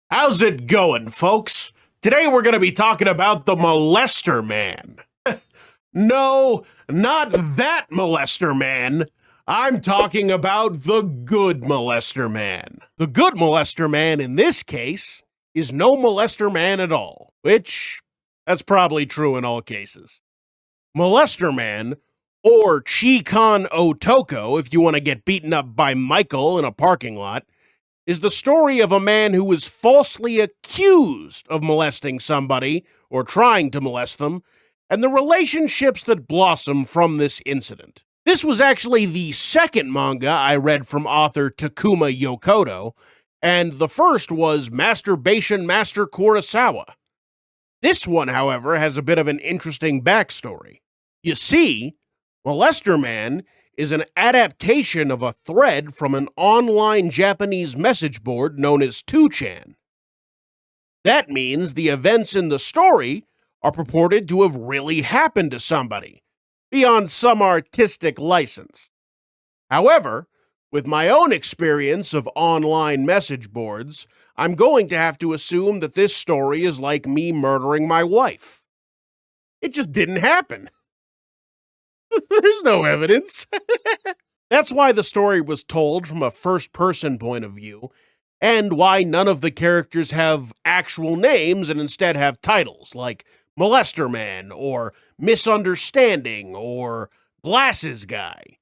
How's it going, folks? Today we're going to be talking about the molester man. No, not that molester man. I'm talking about the good molester man. The good molester man in this case is no molester man at all, which that's probably true in all cases. Molester man, or Chikan Otoko if you want to get beaten up by Michael in a parking lot, is the story of a man who was falsely accused of molesting somebody or trying to molest them, and the relationships that blossom from this incident. This was actually the second manga I read from author Takuma Yokoto, and the first was Masturbation Master Kurosawa. This one, however, has a bit of an interesting backstory. You see, Molester Man is an adaptation of a thread from an online Japanese message board known as 2chan. That means the events in the story are purported to have really happened to somebody, beyond some artistic license. However, with my own experience of online message boards, I'm going to have to assume that this story is like me murdering my wife. It just didn't happen. There's no evidence. That's why the story was told from a first-person point of view, and why none of the characters have actual names and instead have titles like Molester Man or Misunderstanding or Glasses Guy,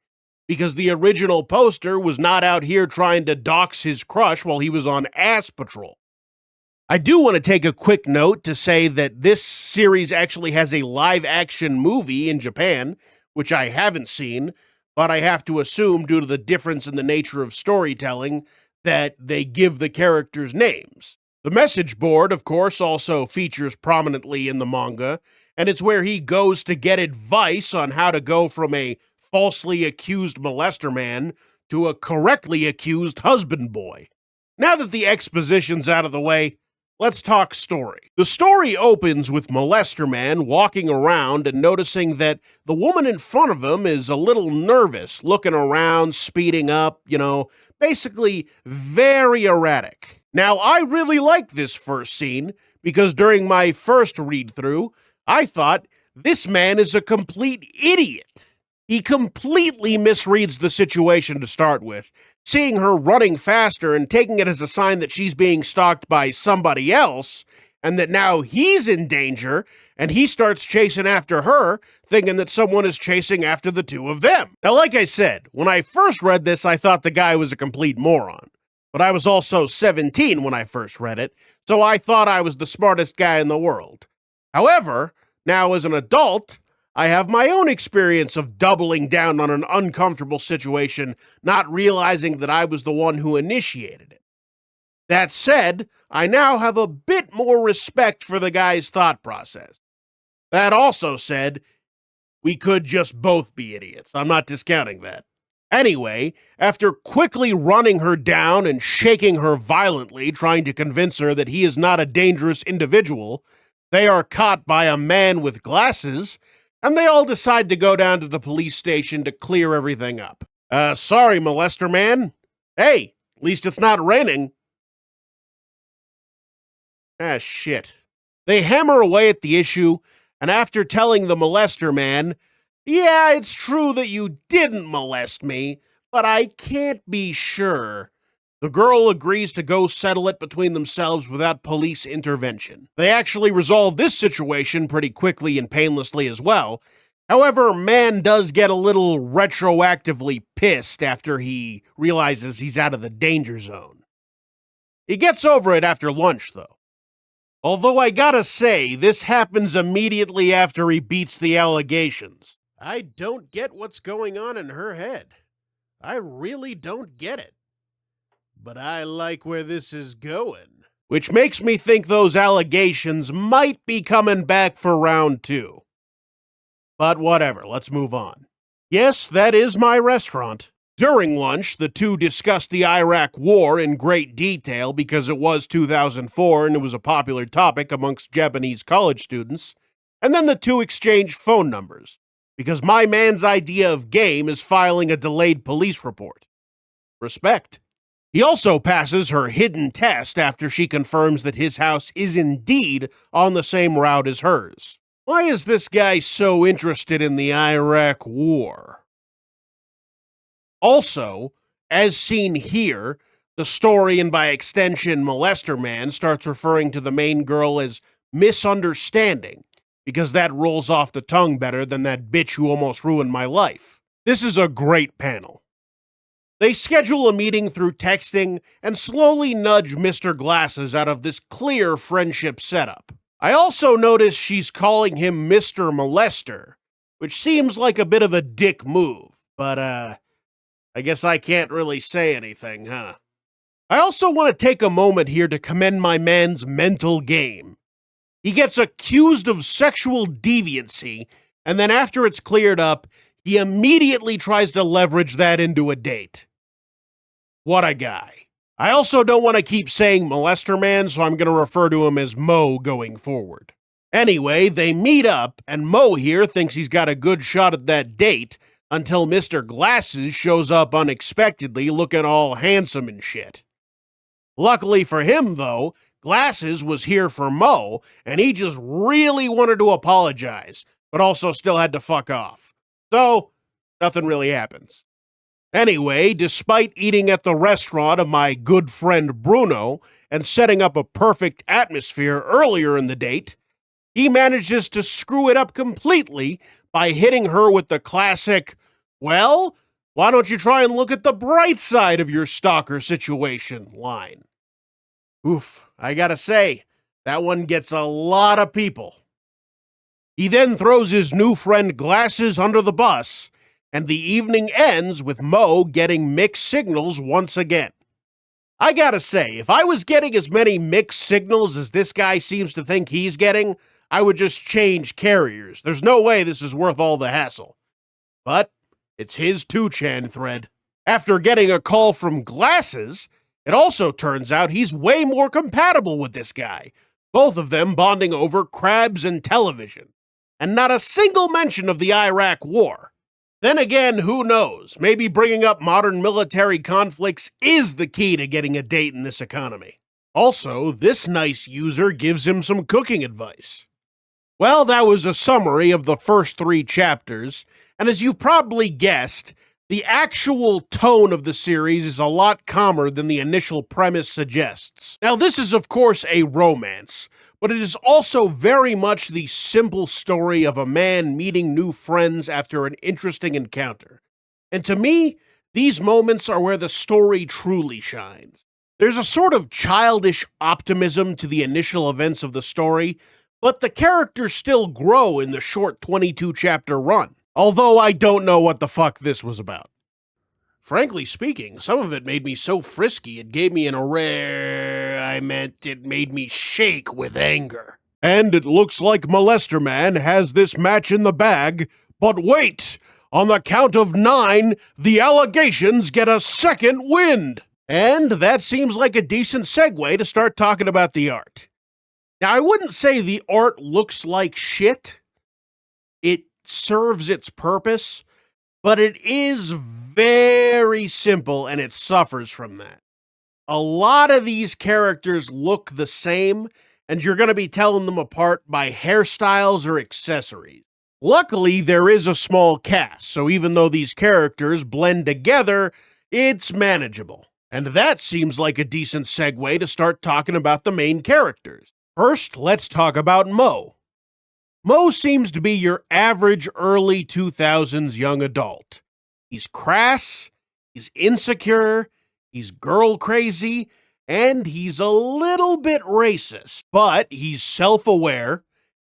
because the original poster was not out here trying to dox his crush while he was on ass patrol. I do want to take a quick note to say that this series actually has a live-action movie in Japan, which I haven't seen, but I have to assume due to the difference in the nature of storytelling that they give the characters names. The message board, of course, also features prominently in the manga, and it's where he goes to get advice on how to go from a falsely accused molester man to a correctly accused husband boy. Now that the exposition's out of the way, let's talk story. The story opens with Molester Man walking around and noticing that the woman in front of him is a little nervous, looking around, speeding up, basically very erratic. Now, I really like this first scene because during my first read-through, I thought this man is a complete idiot. He completely misreads the situation to start with, seeing her running faster and taking it as a sign that she's being stalked by somebody else, and that now he's in danger, and he starts chasing after her, thinking that someone is chasing after the two of them. Now, like I said, when I first read this, I thought the guy was a complete moron. But I was also 17 when I first read it, so I thought I was the smartest guy in the world. However, now as an adult, I have my own experience of doubling down on an uncomfortable situation, not realizing that I was the one who initiated it. That said, I now have a bit more respect for the guy's thought process. That also said, we could just both be idiots. I'm not discounting that. Anyway, after quickly running her down and shaking her violently, trying to convince her that he is not a dangerous individual, they are caught by a man with glasses, and they all decide to go down to the police station to clear everything up. Sorry, molester man. Hey, at least it's not raining. Ah, shit. They hammer away at the issue, and after telling the molester man, yeah, it's true that you didn't molest me, but I can't be sure, the girl agrees to go settle it between themselves without police intervention. They actually resolve this situation pretty quickly and painlessly as well. However, man does get a little retroactively pissed after he realizes he's out of the danger zone. He gets over it after lunch, though. Although I gotta say, this happens immediately after he beats the allegations. I don't get what's going on in her head. I really don't get it. But I like where this is going. Which makes me think those allegations might be coming back for round 2. But whatever, let's move on. Yes, that is my restaurant. During lunch, the two discussed the Iraq War in great detail because it was 2004 and it was a popular topic amongst Japanese college students, and then the two exchanged phone numbers, because my man's idea of game is filing a delayed police report. Respect. He also passes her hidden test after she confirms that his house is indeed on the same route as hers. Why is this guy so interested in the Iraq War? Also, as seen here, the story and by extension Molester Man starts referring to the main girl as misunderstanding, because that rolls off the tongue better than that bitch who almost ruined my life. This is a great panel. They schedule a meeting through texting and slowly nudge Mr. Glasses out of this clear friendship setup. I also notice she's calling him Mr. Molester, which seems like a bit of a dick move, but I guess I can't really say anything, huh? I also want to take a moment here to commend my man's mental game. He gets accused of sexual deviancy, and then after it's cleared up, he immediately tries to leverage that into a date. What a guy. I also don't want to keep saying Molester Man, so I'm going to refer to him as Mo going forward. Anyway, they meet up, and Mo here thinks he's got a good shot at that date until Mr. Glasses shows up unexpectedly looking all handsome and shit. Luckily for him, though, Glasses was here for Mo, and he just really wanted to apologize, but also still had to fuck off. So, nothing really happens. Anyway, despite eating at the restaurant of my good friend Bruno and setting up a perfect atmosphere earlier in the date, he manages to screw it up completely by hitting her with the classic, "Well, why don't you try and look at the bright side of your stalker situation" line. Oof, I gotta say, that one gets a lot of people. He then throws his new friend Glasses under the bus, and the evening ends with Mo getting mixed signals once again. I gotta say, if I was getting as many mixed signals as this guy seems to think he's getting, I would just change carriers. There's no way this is worth all the hassle. But it's his 2chan thread. After getting a call from Glasses, it also turns out he's way more compatible with this guy, both of them bonding over crabs and television, and not a single mention of the Iraq War. Then again, who knows? Maybe bringing up modern military conflicts is the key to getting a date in this economy. Also, this nice user gives him some cooking advice. Well, that was a summary of the first 3 chapters, and as you've probably guessed, the actual tone of the series is a lot calmer than the initial premise suggests. Now, this is of course a romance, but it is also very much the simple story of a man meeting new friends after an interesting encounter. And to me, these moments are where the story truly shines. There's a sort of childish optimism to the initial events of the story, but the characters still grow in the short 22-chapter run. Although I don't know what the fuck this was about. Frankly speaking, some of it made me so frisky it gave me it made me shake with anger. And it looks like Molester Man has this match in the bag, but wait! On the count of 9, the allegations get a second wind! And that seems like a decent segue to start talking about the art. Now, I wouldn't say the art looks like shit. It serves its purpose, but it is very simple and it suffers from that. A lot of these characters look the same, and you're going to be telling them apart by hairstyles or accessories. Luckily, there is a small cast, so even though these characters blend together, it's manageable. And that seems like a decent segue to start talking about the main characters. First, let's talk about Mo. Mo seems to be your average early 2000s young adult. He's crass, he's insecure, he's girl crazy, and he's a little bit racist. But he's self-aware,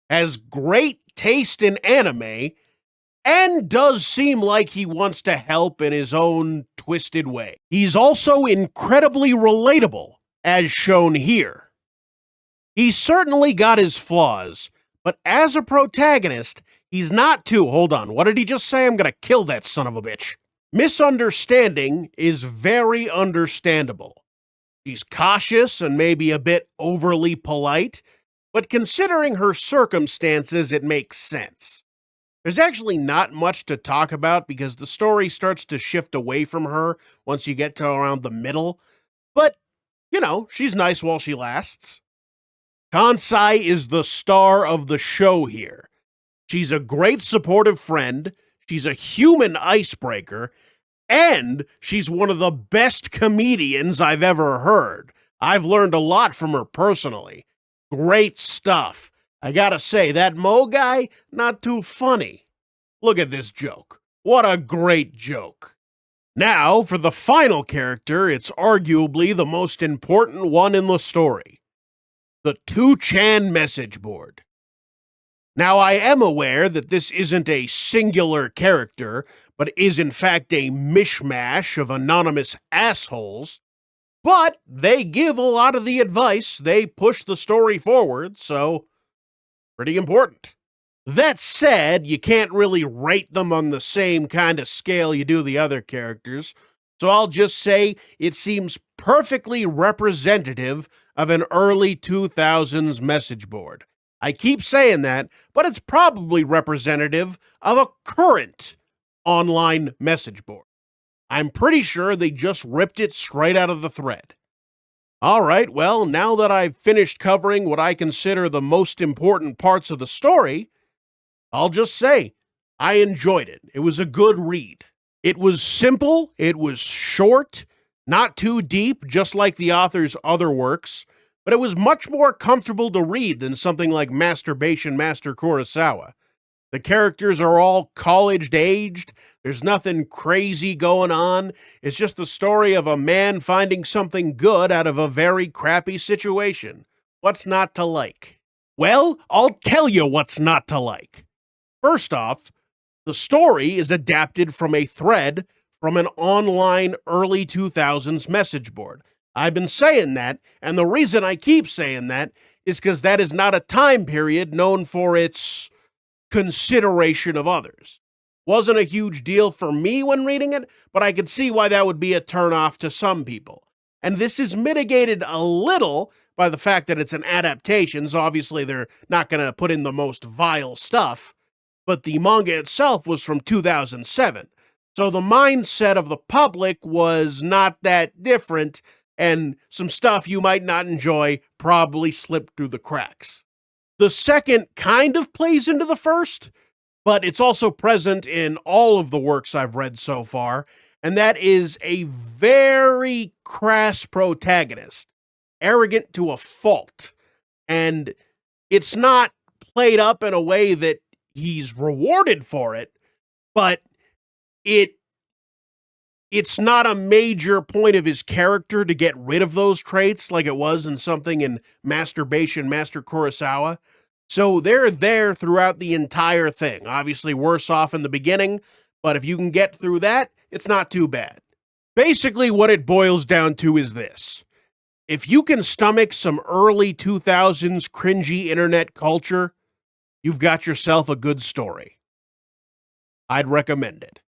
has great taste in anime, and does seem like he wants to help in his own twisted way. He's also incredibly relatable, as shown here. He's certainly got his flaws, but as a protagonist, he's not too... Hold on, what did he just say? I'm gonna kill that son of a bitch. Misunderstanding is very understandable. She's cautious and maybe a bit overly polite, but considering her circumstances, it makes sense. There's actually not much to talk about because the story starts to shift away from her once you get to around the middle, But, she's nice while she lasts. Kansai is the star of the show here. She's a great supportive friend, she's a human icebreaker, and she's one of the best comedians I've ever heard. I've learned a lot from her personally. Great stuff. I gotta say, that Mo guy, not too funny. Look at this joke. What a great joke. Now, for the final character, it's arguably the most important one in the story. The 2chan message board. Now, I am aware that this isn't a singular character, but is in fact a mishmash of anonymous assholes, but they give a lot of the advice, they push the story forward, so pretty important. That said, you can't really rate them on the same kind of scale you do the other characters, so I'll just say it seems perfectly representative of an early 2000s message board. I keep saying that, but it's probably representative of a current online message board. I'm pretty sure they just ripped it straight out of the thread. All right, well, now that I've finished covering what I consider the most important parts of the story, I'll just say, I enjoyed it. It was a good read. It was simple, it was short, not too deep, just like the author's other works, but it was much more comfortable to read than something like Masturbation Master Kurosawa. The characters are all college-aged, there's nothing crazy going on, it's just the story of a man finding something good out of a very crappy situation. What's not to like? Well, I'll tell you what's not to like. First off, the story is adapted from a thread from an online early 2000s message board. I've been saying that, and the reason I keep saying that is because that is not a time period known for its consideration of others. Wasn't a huge deal for me when reading it, but I could see why that would be a turnoff to some people. And this is mitigated a little by the fact that it's an adaptation, so obviously they're not going to put in the most vile stuff, but the manga itself was from 2007. So the mindset of the public was not that different, and some stuff you might not enjoy probably slipped through the cracks. The second kind of plays into the first, but it's also present in all of the works I've read so far, and that is a very crass protagonist, arrogant to a fault, and it's not played up in a way that he's rewarded for it, but it's not a major point of his character to get rid of those traits like it was in something in Masturbation Master Kurosawa. So they're there throughout the entire thing. Obviously worse off in the beginning, but if you can get through that, it's not too bad. Basically what it boils down to is this. If you can stomach some early 2000s cringy internet culture, you've got yourself a good story. I'd recommend it.